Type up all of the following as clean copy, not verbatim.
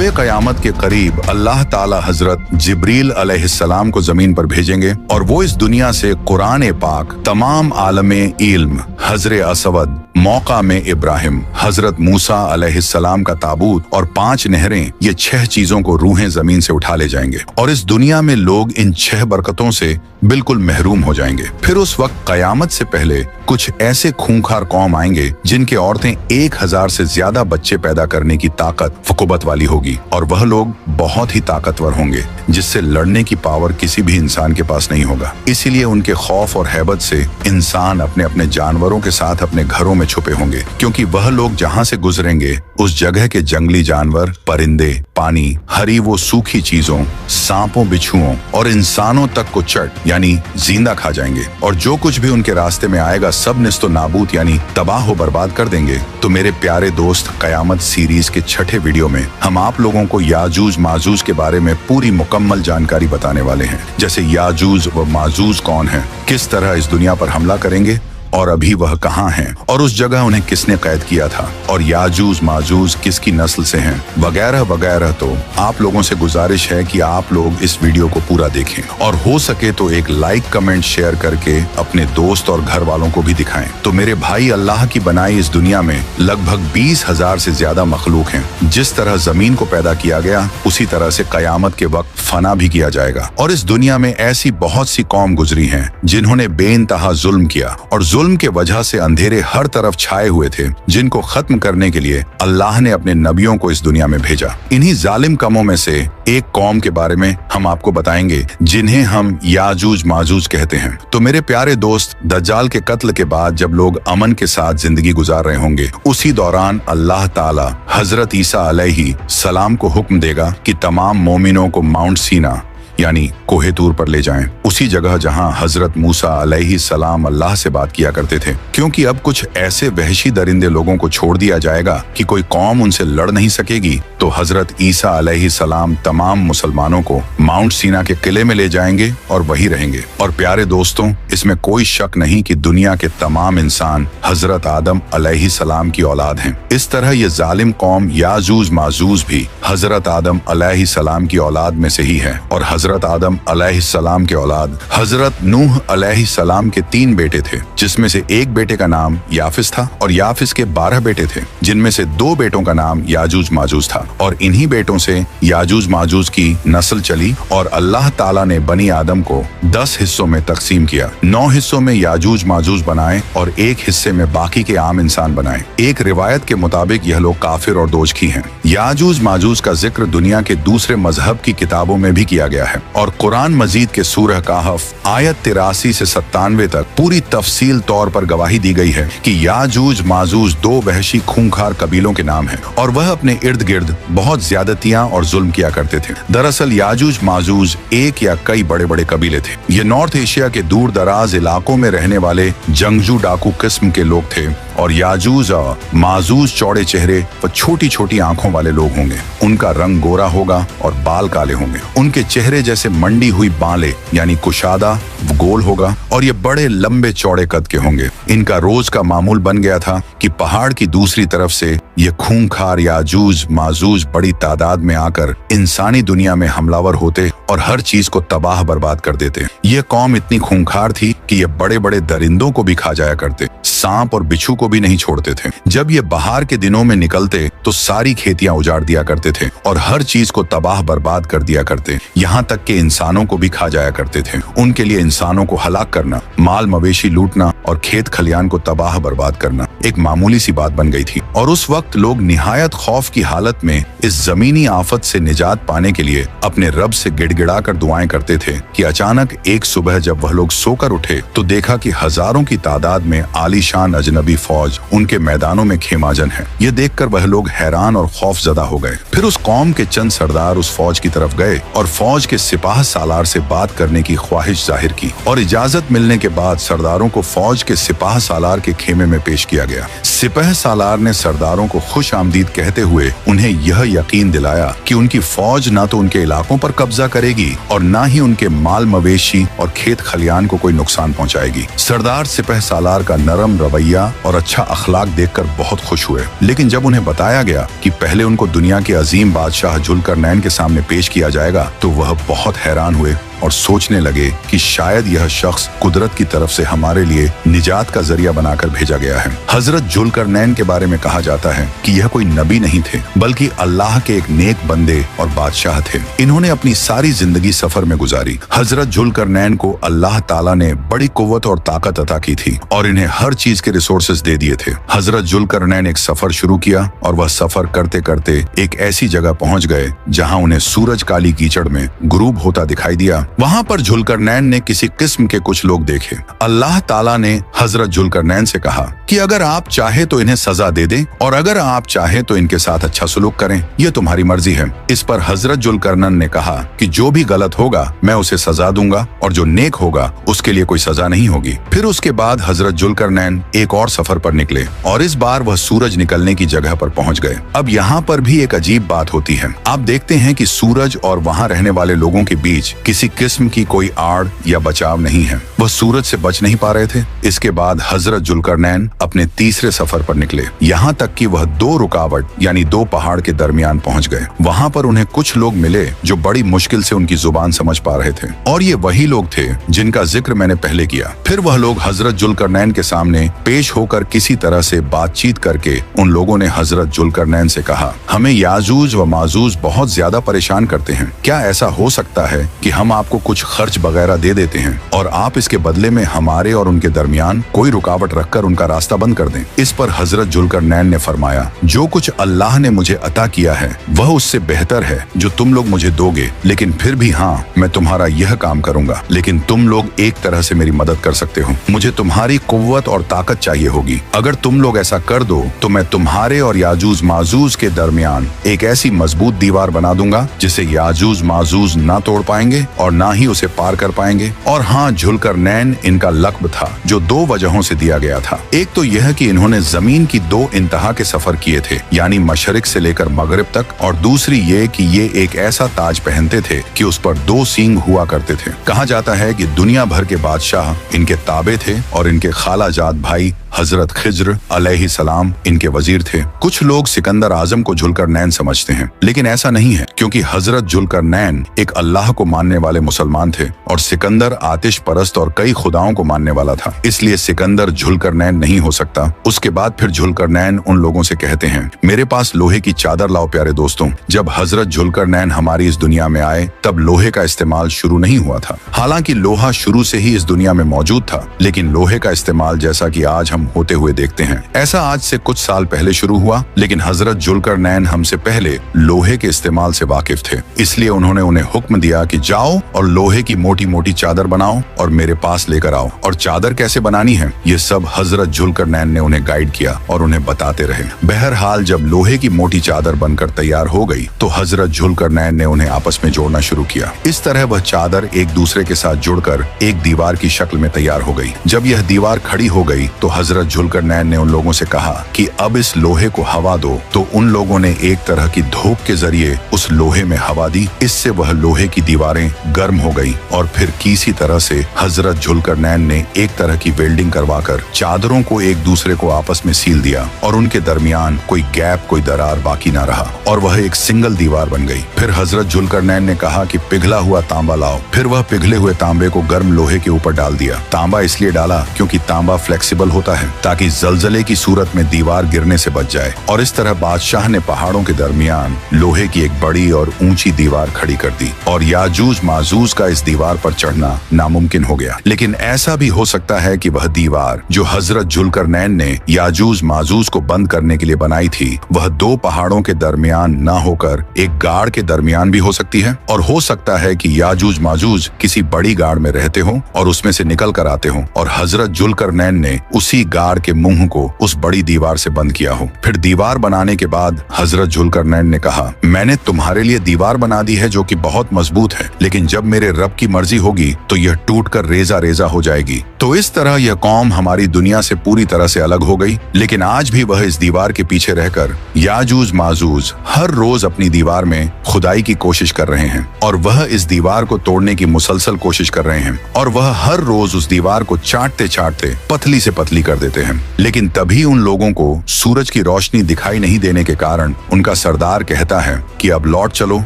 सुबह क़यामत के करीब अल्लाह ताला हजरत जिब्रील अलैहिस्सलाम को जमीन पर भेजेंगे और वो इस दुनिया से कुरान पाक, तमाम आलमे इल्म, हजर असवद, मौका में इब्राहिम, हजरत मूसा अलैहिस्सलाम का ताबूत और 5 नहरें, ये 6 चीजों को रूहें जमीन से उठा ले जाएंगे और इस दुनिया में लोग इन 6 बरकतों से बिल्कुल महरूम हो जाएंगे। फिर उस वक्त क़यामत से पहले कुछ ऐसे खूंखार कौम आएंगे जिनके औरतें 1000 से ज्यादा बच्चे पैदा करने की ताकत फकुबत वाली होगी और वह लोग बहुत ही ताकतवर होंगे जिससे लड़ने की पावर किसी भी इंसान के पास नहीं होगा। इसीलिए उनके खौफ और हैबत से इंसान अपने अपने जानवरों के साथ अपने घरों में छुपे होंगे, क्योंकि वह लोग जहाँ से गुजरेंगे उस जगह के जंगली जानवर, परिंदे, पानी, हरी वो सूखी चीजों, सांपों, बिच्छुओं और इंसानों तक को चट यानी जिंदा खा जाएंगे और जो कुछ भी उनके रास्ते में आएगा सब निस्तो नाबूद यानी तबाह हो बर्बाद कर देंगे। तो मेरे प्यारे दोस्त, क़यामत सीरीज के 6ठे वीडियो में हम आप लोगों को याजूज माजूज के बारे में पूरी मुकम्मल जानकारी बताने वाले हैं, जैसे याजूज व माजूज कौन है, किस तरह इस दुनिया पर हमला करेंगे और अभी वह कहाँ हैं और उस जगह उन्हें किसने कैद किया था और याजूज माजूज किसकी नस्ल से हैं, वगैरह वगैरह। तो आप लोगों से गुजारिश है कि आप लोग इस वीडियो को पूरा देखें और हो सके तो एक लाइक, कमेंट, शेयर करके अपने दोस्त और घर वालों को भी दिखाएं। तो मेरे भाई, अल्लाह की बनाई इस दुनिया में लगभग 20,000 से ज्यादा मखलूक हैं। जिस तरह जमीन को पैदा किया गया उसी तरह से क़यामत के वक्त फना भी किया जाएगा और इस दुनिया में ऐसी बहुत सी कौम गुजरी हैं जिन्होंने बेइंतहा जुल्म किया और जुल्म के वजह से अंधेरे हर तरफ छाए हुए थे, जिनको खत्म करने के लिए अल्लाह ने अपने नबियों को इस दुनिया में भेजा। इन्हीं जालिम कौमों में से एक कौम के बारे में हम आपको बताएंगे जिन्हें हम याजूज माजूज कहते हैं। तो मेरे प्यारे दोस्त, दज्जाल के कत्ल के बाद जब लोग अमन के साथ जिंदगी गुजार रहे होंगे, उसी दौरान अल्लाह ताला हजरत ईसा अलैहि सलाम को हुक्म देगा कि तमाम मोमिनों को माउंट सीना यानी कोहे तूर पर ले जाएं, उसी जगह जहां हजरत मूसा अलैहि सलाम अल्लाह से बात किया करते थे, क्योंकि अब कुछ ऐसे वहशी दरिंदे लोगों को छोड़ दिया जाएगा कि कोई कौम उनसे लड़ नहीं सकेगी। तो हजरत ईसा अलैहि सलाम तमाम मुसलमानों को माउंट सीना के किले में ले जाएंगे और वहीं रहेंगे। और प्यारे दोस्तों, इसमें कोई शक नहीं कि दुनिया के तमाम इंसान हजरत आदम अलैहि सलाम की औलाद हैं। इस तरह ये जालिम कौम याजूज माजूज भी हजरत आदम अलैहि सलाम की औलाद में से ही है और हजरत आदम अलैहिस्सलाम के औलाद हजरत नूह अलैहिस्सलाम के 3 बेटे थे, जिसमें से एक बेटे का नाम याफिस था और याफिस के 12 बेटे थे, जिनमें से 2 बेटों का नाम याजूज माजूज था और इन्हीं बेटों से याजूज माजूज की नस्ल चली और अल्लाह ताला ने बनी आदम को 10 हिस्सों में तकसीम किया। 9 हिस्सों में याजूज माजूज बनाए और 1 हिस्से में बाकी के आम इंसान बनाए। एक रिवायत के मुताबिक यह लोग काफिर और दोजखी हैं। याजूज माजूज का जिक्र दुनिया के दूसरे मजहब की किताबों में भी किया गया है और कुरान मजीद के सूरह कहफ आयत 83 से 97 तक पूरी तफसील तौर पर गवाही दी गई है कि याजूज माजूज 2 वहशी खूंखार कबीलों के नाम हैं और वह अपने इर्द गिर्द बहुत ज्यादतियां और जुल्म किया करते थे। दरअसल याजूज माजूज एक या कई बड़े बड़े कबीले थे। ये नॉर्थ एशिया के दूर दराज इलाकों में रहने वाले जंगजू डाकू किस्म के लोग थे और याजूज और माजूज चौड़े चेहरे व छोटी छोटी आंखों वाले लोग होंगे। उनका रंग गोरा होगा और बाल काले होंगे। उनके चेहरे जैसे मंडी हुई बालें यानी कुशादा गोल होगा और ये बड़े लंबे चौड़े कद के होंगे। इनका रोज का मामूल बन गया था कि पहाड़ की दूसरी तरफ से ये खूंखार याजूज माजूज बड़ी तादाद में आकर इंसानी दुनिया में हमलावर होते और हर चीज को तबाह बर्बाद कर देते। ये कौम इतनी खूंखार थी कि ये बड़े बड़े दरिंदों को भी खा जाया करते, सांप और बिच्छू को भी नहीं छोड़ते थे। जब ये बहार के दिनों में निकलते तो सारी खेतियां उजाड़ दिया करते थे और हर चीज को तबाह बर्बाद कर दिया करते, यहाँ तक के इंसानों को भी खा जाया करते थे। उनके लिए इंसानों को हलाक करना, माल मवेशी लूटना और खेत खलियान को तबाह बर्बाद करना एक मामूली सी बात बन गई थी। और उस वक्त लोग निहायत खौफ की हालत में इस जमीनी आफत से निजात पाने के लिए अपने रब से गिड़गिड़ा कर दुआएं करते थे कि अचानक एक सुबह जब वह लोग सोकर उठे तो देखा कि हजारों की तादाद में आलीशान अजनबी फौज उनके मैदानों में खेमाजन है। ये देखकर वह लोग हैरान और खौफजदा हो गए। फिर उस कौम के चंद सरदार उस फौज की तरफ गए और फौज के सिपाह सालार से बात करने की ख्वाहिश जाहिर की और इजाजत मिलने के बाद सरदारों को फौज के सिपाह सालार के खेमे में पेश किया गया। सिपाह सालार ने सरदारों को खुश आमदीद कहते हुए उन्हें यह यकीन दिलाया कि उनकी फौज न तो उनके इलाकों पर कब्जा करेगी करेगी और ना ही उनके माल मवेशी और खेत खलियान को कोई नुकसान पहुंचाएगी। सरदार सिपह सालार का नरम रवैया और अच्छा अखलाक देखकर बहुत खुश हुए, लेकिन जब उन्हें बताया गया कि पहले उनको दुनिया के अजीम बादशाह जुल्करनैन के सामने पेश किया जाएगा तो वह बहुत हैरान हुए और सोचने लगे कि शायद यह शख्स कुदरत की तरफ से हमारे लिए निजात का जरिया बनाकर भेजा गया है। हजरत जुल्करनैन के बारे में कहा जाता है कि यह कोई नबी नहीं थे, बल्कि अल्लाह के एक नेक बंदे और बादशाह थे। इन्होंने अपनी सारी जिंदगी सफर में गुजारी। हजरत जुल्करनैन को अल्लाह ताला ने बड़ी कुव्वत और ताकत अता की थी और इन्हें हर चीज के रिसोर्सेज दे दिए थे। हजरत जुल्करनैन एक सफर शुरू किया और वह सफर करते करते एक ऐसी जगह पहुंच गए जहां उन्हें सूरज काली कीचड़ में गुरूब होता दिखाई दिया। वहां पर जुल्करनैन ने किसी किस्म के कुछ लोग देखे। अल्लाह ताला ने हजरत जुल्करनैन से कहा कि अगर आप चाहे तो इन्हें सजा दे दें और अगर आप चाहे तो इनके साथ अच्छा सलूक करें, यह तुम्हारी मर्जी है। इस पर हजरत जुल्करनैन ने कहा कि जो भी गलत होगा मैं उसे सजा दूंगा और जो नेक होगा उसके लिए कोई सजा नहीं होगी। फिर उसके बाद हजरत जुल्करनैन एक और सफर पर निकले और इस बार वह सूरज निकलने की जगह पर पहुंच गए। अब यहाँ पर भी एक अजीब बात होती है। आप देखते हैं कि सूरज और वहाँ रहने वाले लोगों के बीच किसी किस्म की कोई आड़ या बचाव नहीं है। वह सूरज से बच नहीं पा रहे थे। इसके बाद हजरत जुल्करनैन अपने तीसरे सफर पर निकले, यहाँ तक कि वह दो रुकावट यानी दो पहाड़ के दरमियान पहुंच गए। वहाँ पर उन्हें कुछ लोग मिले जो बड़ी मुश्किल से उनकी जुबान समझ पा रहे थे और ये वही लोग थे जिनका जिक्र मैंने पहले किया। फिर वह लोग हजरत जुल्करनैन के सामने पेश होकर किसी तरह से बातचीत करके उन लोगों ने हजरत जुल्करनैन से कहा, हमें याजूज व माजूज बहुत ज्यादा परेशान करते हैं। क्या ऐसा हो सकता है कि हम आपको कुछ खर्च वगैरह दे देते हैं और आप इसके बदले में हमारे और उनके दरमियान कोई रुकावट रखकर उनका रास्ता बंद कर दें? इस पर हजरत जुल्करनैन ने फरमाया, जो कुछ अल्लाह ने मुझे अता किया है वह उससे बेहतर है जो तुम लोग मुझे दोगे, लेकिन फिर भी हाँ, मैं तुम्हारा यह काम करूंगा, लेकिन तुम लोग एक तरह से मेरी मदद कर सकते हो। मुझे तुम्हारी कुव्वत और ताकत चाहिए होगी। अगर तुम लोग ऐसा कर दो तो मैं तुम्हारे और याजूज माजूज के दरमियान एक ऐसी मजबूत दीवार बना दूंगा जिसे याजूज माजूज ना तोड़ पाएंगे और ना ही उसे पार कर पाएंगे। और हाँ, जुल्करनैन इनका लक़्ब था जो दो वजहों से दिया गया था। एक तो यह कि इन्होंने जमीन की दो इंतहा के सफर किए थे, यानी मशरिक से लेकर मगरिब तक, और दूसरी ये कि ये एक ऐसा ताज पहनते थे कि उस पर दो सींग हुआ करते थे। कहा जाता है कि दुनिया भर के बादशाह इनके ताबे थे और इनके खालाजाद भाई हजरत खिज्र अलैहिस्सलाम इनके वजीर थे। कुछ लोग सिकंदर आजम को जुल्करनैन समझते हैं, लेकिन ऐसा नहीं है, क्योंकि हजरत जुल्करनैन एक अल्लाह को मानने वाले मुसलमान थे और सिकंदर आतिश परस्त और कई खुदाओं को मानने वाला था, इसलिए सिकंदर जुल्करनैन नहीं हो सकता। उसके बाद फिर जुल्करनैन उन लोगों से कहते हैं, मेरे पास लोहे की चादर लाओ प्यारे दोस्तों। जब हजरत जुल्करनैन हमारी इस दुनिया में आए तब लोहे का इस्तेमाल शुरू नहीं हुआ था। हालांकि लोहा शुरू से ही इस दुनिया में मौजूद था, लेकिन लोहे का इस्तेमाल जैसा कि आज हम होते हुए देखते हैं, ऐसा आज से कुछ साल पहले शुरू हुआ। लेकिन हजरत जुल्करनैन हमसे पहले लोहे के इस्तेमाल से वाकिफ थे, इसलिए उन्होंने उन्हें हुक्म दिया कि जाओ और लोहे की मोटी मोटी चादर बनाओ और मेरे पास लेकर आओ। और चादर कैसे बनानी है ये सब हजरत जुल्करनैन ने उन्हें गाइड किया और उन्हें बताते रहे। बहरहाल जब लोहे की मोटी चादर बनकर तैयार हो गई तो हजरत जुल्करनैन ने उन्हें आपस में जोड़ना शुरू किया। इस तरह वह चादर एक दूसरे के साथ जुड़कर एक दीवार की शक्ल में तैयार हो गई। जब यह दीवार खड़ी हो गई तो हजरत जुल्करनैन ने उन लोगों से कहा कि अब इस लोहे को हवा दो। तो उन लोगों ने एक तरह की धूप के जरिए उस लोहे में हवा दी। इससे वह लोहे की दीवारें गर्म हो गई और फिर किसी तरह से हजरत जुल्करनैन ने एक तरह की वेल्डिंग करवाकर चादरों को एक दूसरे को आपस में सील दिया और उनके दरमियान कोई गैप, कोई दरार बाकी ना रहा और वह एक सिंगल दीवार बन गई। फिर हजरत जुल्करनैन ने कहा कि पिघला हुआ तांबा लाओ। फिर वह पिघले हुए तांबे को गर्म लोहे के ऊपर डाल दिया। तांबा इसलिए डाला क्योंकि तांबा फ्लेक्सिबल होता है ताकि जलजले की सूरत में दीवार गिरने से बच जाए। और इस तरह बादशाह ने पहाड़ों के दरमियान लोहे की एक बड़ी और ऊंची दीवार खड़ी कर दी और याजूज माजूज का इस दीवार पर चढ़ना नामुमकिन हो गया। लेकिन ऐसा भी हो सकता है कि वह दीवार जो हजरत जुल्करनैन ने याजूज माजूज को बंद करने के लिए बनाई थी वह दो पहाड़ों के दरमियान ना होकर एक गाड़ के दरमियान भी हो सकती है। और हो सकता है कि याजूज माजूज किसी बड़ी गाड़ में रहते हो और उसमें से निकल कर आते हो और हजरत जुल्करनैन ने उसी गाड़ के मुंह को उस बड़ी दीवार से बंद किया हो। फिर दीवार बनाने के बाद हजरत जुल्करनैन ने कहा, मैंने तुम्हारे लिए दीवार बना दी है जो कि बहुत मजबूत है, लेकिन जब जब मेरे रब की मर्जी होगी तो यह टूटकर रेजा रेजा हो जाएगी। तो इस तरह यह कौम हमारी दुनिया से पूरी तरह से अलग हो गई, लेकिन आज भी वह इस दीवार के पीछे रहकर याजूज माजूज हर रोज अपनी दीवार में खुदाई की कोशिश कर रहे हैं, और वह इस दीवार को तोड़ने की मुसलसल कोशिश कर रहे हैं, और वह हर रोज उस दीवार को चाटते चाटते पतली से पतली कर देते हैं। लेकिन तभी उन लोगों को सूरज की रोशनी दिखाई नहीं देने के कारण उनका सरदार कहता है कि अब लौट चलो,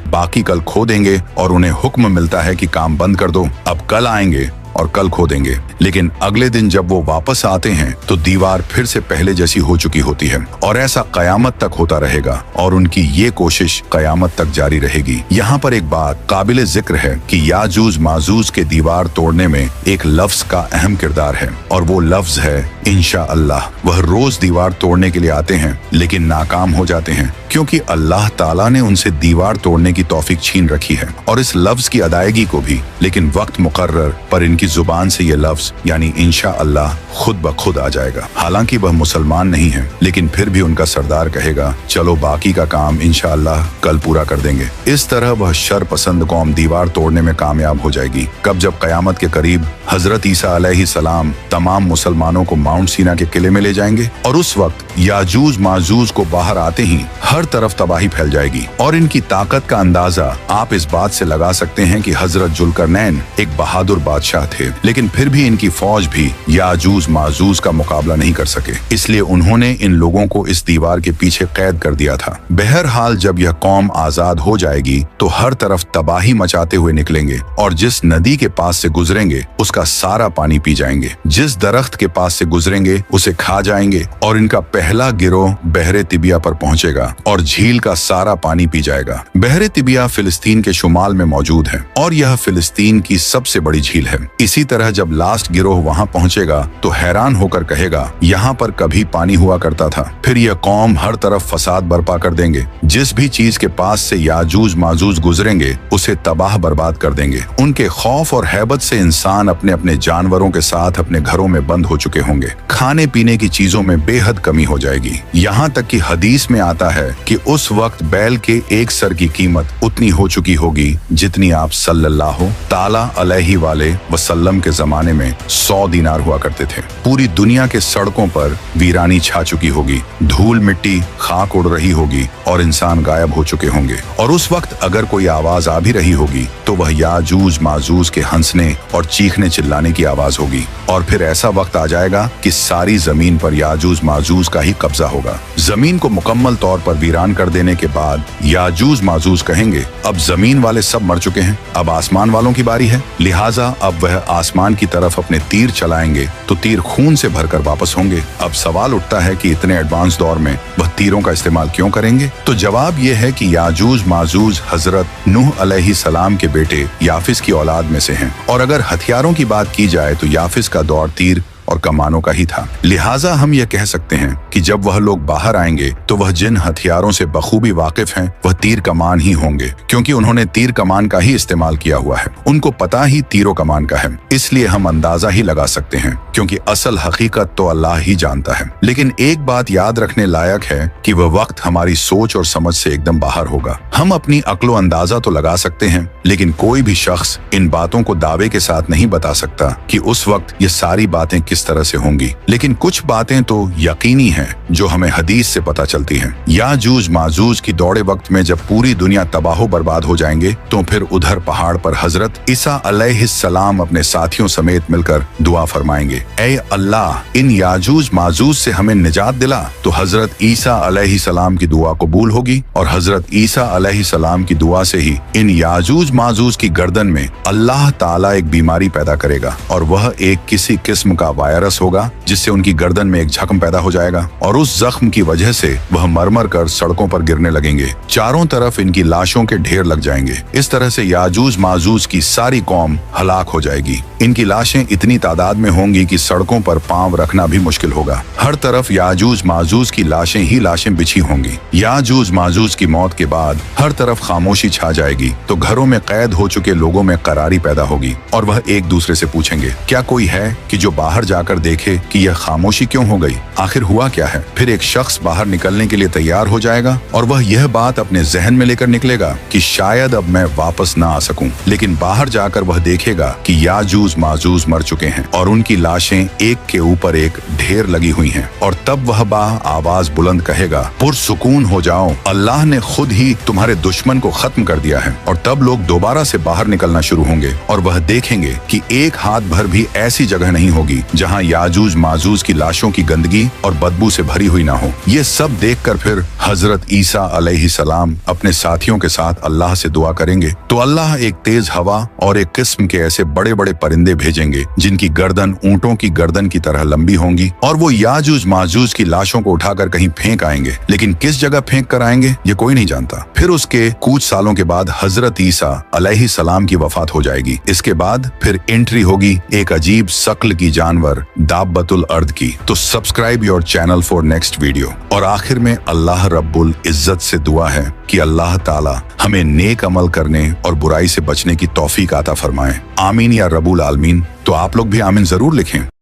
बाकी कल खो देंगे, और उन्हें हुक्म मिलता है कि काम बंद कर दो, अब कल आएंगे और कल खो देंगे। लेकिन अगले दिन जब वो वापस आते हैं तो दीवार फिर से पहले जैसी हो चुकी होती है, और ऐसा कयामत तक होता रहेगा, और उनकी ये कोशिश कयामत तक जारी रहेगी। यहाँ पर एक बात काबिले जिक्र है कि याजूज माजूज के दीवार तोड़ने में एक लफ्ज का अहम किरदार है, और वो लफ्ज है इंशा अल्लाह। वह रोज दीवार तोड़ने के लिए आते हैं लेकिन नाकाम हो जाते हैं, क्योंकि अल्लाह ताला ने उनसे दीवार तोड़ने की तौफीक छीन रखी है, और इस लफ्ज की अदायगी को भी। लेकिन वक्त मुकर्रर पर इनकी जुबान से ये लफ्ज यानी इंशा अल्लाह खुद ब खुद आ जाएगा। हालांकि वह मुसलमान नहीं है, लेकिन फिर भी उनका सरदार कहेगा चलो बाकी का काम इंशा अल्लाह कल पूरा कर देंगे। इस तरह वह शर पसंद कौम दीवार तोड़ने में कामयाब हो जाएगी। कब जब कयामत के करीब हजरत ईसा अलैहिस्सलाम तमाम मुसलमानों को माउंट सीना के किले में ले जाएंगे, और उस वक्त याजूज माजूज को बाहर आते ही हर तरफ तबाही फैल जाएगी। और इनकी ताकत का अंदाजा आप इस बात से लगा सकते हैं कि हजरत जुल्करनैन एक बहादुर बादशाह थे, लेकिन फिर भी इनकी फौज भी याजूज माजूज का मुकाबला नहीं कर सके। इसलिए उन्होंने इन लोगों को इस दीवार के पीछे कैद कर दिया था। बहरहाल जब यह कौम आजाद हो जाएगी तो हर तरफ तबाही मचाते हुए निकलेंगे, और जिस नदी के पास से गुजरेंगे उसका सारा पानी पी जाएंगे, जिस दरख्त के पास से गुजरेंगे उसे खा जाएंगे, और इनका पहला गिरोह बहरे तिबिया पर पहुंचेगा और झील का सारा पानी पी जाएगा। बहरे तिबिया फिलिस्तीन के शुमाल में मौजूद है, और यह फिलिस्तीन की सबसे बड़ी झील है। इसी तरह जब लास्ट गिरोह वहां पहुंचेगा तो हैरान होकर कहेगा यहाँ पर कभी पानी हुआ करता था। फिर यह कौम हर तरफ फसाद बर्पा कर देंगे, जिस भी चीज के पास से याजूज माजूज गुजरेंगे उसे तबाह बर्बाद कर देंगे। उनके खौफ और हैबत से इंसान अपने अपने जानवरों के साथ अपने घरों में बंद हो चुके होंगे। खाने पीने की चीजों में बेहद कमी हो जाएगी, यहाँ तक कि हदीस में आता है कि उस वक्त बैल के एक सर की कीमत उतनी हो चुकी होगी जितनी आप सल्लल्लाहु ताला अलैहि वसल्लम के जमाने में 100 दीनार हुआ करते थे। पूरी दुनिया के सड़कों पर वीरानी छा चुकी होगी, धूल मिट्टी खाक उड़ रही होगी, और इंसान गायब हो चुके होंगे। और उस वक्त अगर कोई आवाज आ भी रही होगी तो वह याजूज माजूज के हंसने और चीखने चिल्लाने की आवाज होगी। और फिर ऐसा वक्त आ जाएगा कि सारी जमीन पर याजूज माजूज का ही कब्जा होगा। जमीन को मुकम्मल तौर पर वीरान कर देने के बाद याजूज माजूज कहेंगे अब जमीन वाले सब मर चुके हैं, अब आसमान वालों की बारी है, लिहाजा अब वह आसमान की तरफ अपने तीर चलाएंगे तो तीर खून से भरकर वापस होंगे। अब सवाल उठता है कि इतने एडवांस दौर में वह तीरों का इस्तेमाल क्यों करेंगे? तो जवाब यह है कि याजूज माजूज हजरत नूह अलैहिस्सलाम के बेटे याफिस की औलाद में से हैं, और अगर हथियारों की बात की जाए तो याफिस का दौर तीर और कमानों का ही था। लिहाजा हम यह कह सकते हैं कि जब वह लोग बाहर आएंगे तो वह जिन हथियारों से बखूबी वाकिफ हैं वह तीर कमान ही होंगे, क्योंकि उन्होंने तीर कमान का ही इस्तेमाल किया हुआ है। उनको पता ही तीरों कमान का है, इसलिए हम अंदाजा ही लगा सकते हैं, क्योंकि असल हकीकत तो अल्लाह ही जानता है। लेकिन एक बात याद रखने लायक है कि वह वक्त हमारी सोच और समझ से एकदम बाहर होगा। हम अपनी अक्लो अंदाजा तो लगा सकते हैं, लेकिन कोई भी शख्स इन बातों को दावे के साथ नहीं बता सकता कि उस वक्त ये सारी बातें किस तरह से होंगी। लेकिन कुछ बातें तो यकीनी हैं जो हमें हदीस से पता चलती हैं। याजूज माजूज की दौड़े वक्त में जब पूरी दुनिया तबाह बर्बाद हो जाएंगे तो फिर उधर पहाड़ पर हजरत ईसा अलैहिस्सलाम अपने साथियों समेत मिलकर दुआ फरमाएंगे, ऐ अल्लाह इन याजूज माजूज से हमें निजात दिला। तो हजरत ईसा अलैहिस्सलाम की दुआ कबूल होगी, और हजरत ईसा अलैहिस्सलाम की दुआ से ही इन याजूज माजूज की गर्दन में अल्लाह ताला एक बीमारी पैदा करेगा, और वह एक किसी किस्म का वायरस होगा जिससे उनकी गर्दन में एक जख्म पैदा हो जाएगा, और उस जख्म की वजह से वह मरमर कर सड़कों पर गिरने लगेंगे। चारों तरफ इनकी लाशों के ढेर लग जाएंगे। इस तरह से याजूज माजूज की सारी कौम हलाक हो जाएगी। इनकी लाशें इतनी तादाद में होंगी कि सड़कों पर पांव रखना भी मुश्किल होगा। हर तरफ याजूज माजूज की लाशें ही लाशें बिछी होंगी। याजूज माजूज की मौत के बाद हर तरफ खामोशी छा जाएगी, तो घरों में कैद हो चुके लोगों में करारी पैदा होगी, और वह एक दूसरे से पूछेंगे क्या कोई है कि जो बाहर जाकर देखे कि यह खामोशी क्यों हो गई, आखिर हुआ क्या है। फिर एक शख्स बाहर निकलने के लिए तैयार हो जाएगा और वह यह बात अपने जहन में लेकर निकलेगा कि शायद अब मैं वापस ना आ सकूं। लेकिन बाहर जाकर वह देखेगा कि याजूज माजूज मर चुके हैं और उनकी लाशें एक के ऊपर एक ढेर लगी हुई हैं। और तब वह आवाज बुलंद कहेगा, पुरसुकून हो जाओ, अल्लाह ने खुद ही तुम्हारे दुश्मन को खत्म कर दिया है। और तब लोग दोबारा से बाहर निकलना शुरू होंगे और वह देखेंगे कि एक हाथ भर भी ऐसी जगह नहीं होगी जहां याजूज माजूज की लाशों की गंदगी और बदबू से भरी हुई ना हो। ये सब देखकर फिर हजरत ईसा अलैहिस्सलाम अपने साथियों के साथ अल्लाह से दुआ करेंगे तो अल्लाह एक तेज हवा और एक किस्म के ऐसे बड़े बड़े परिंदे भेजेंगे जिनकी गर्दन ऊंटों की गर्दन की तरह लंबी होंगी और वो याजूज माजूज की लाशों को उठाकर कहीं फेंक आएंगे। लेकिन किस जगह फेंक कर आएंगे ये कोई नहीं जानता। फिर उसके कुछ सालों के बाद हजरत ईसा अलैहिस्सलाम की वफात हो जाएगी। इसके बाद फिर एंट्री होगी एक अजीब शक्ल की जानवर दाब्बतुल अर्द की। तो subscribe your channel for next video. और आखिर में अल्लाह रब्बुल इज्जत से दुआ है कि अल्लाह ताला हमें नेक अमल करने और बुराई से बचने की तौफीक अता फरमाए। आमीन या रब्बुल आलमीन। तो आप लोग भी आमीन जरूर लिखें।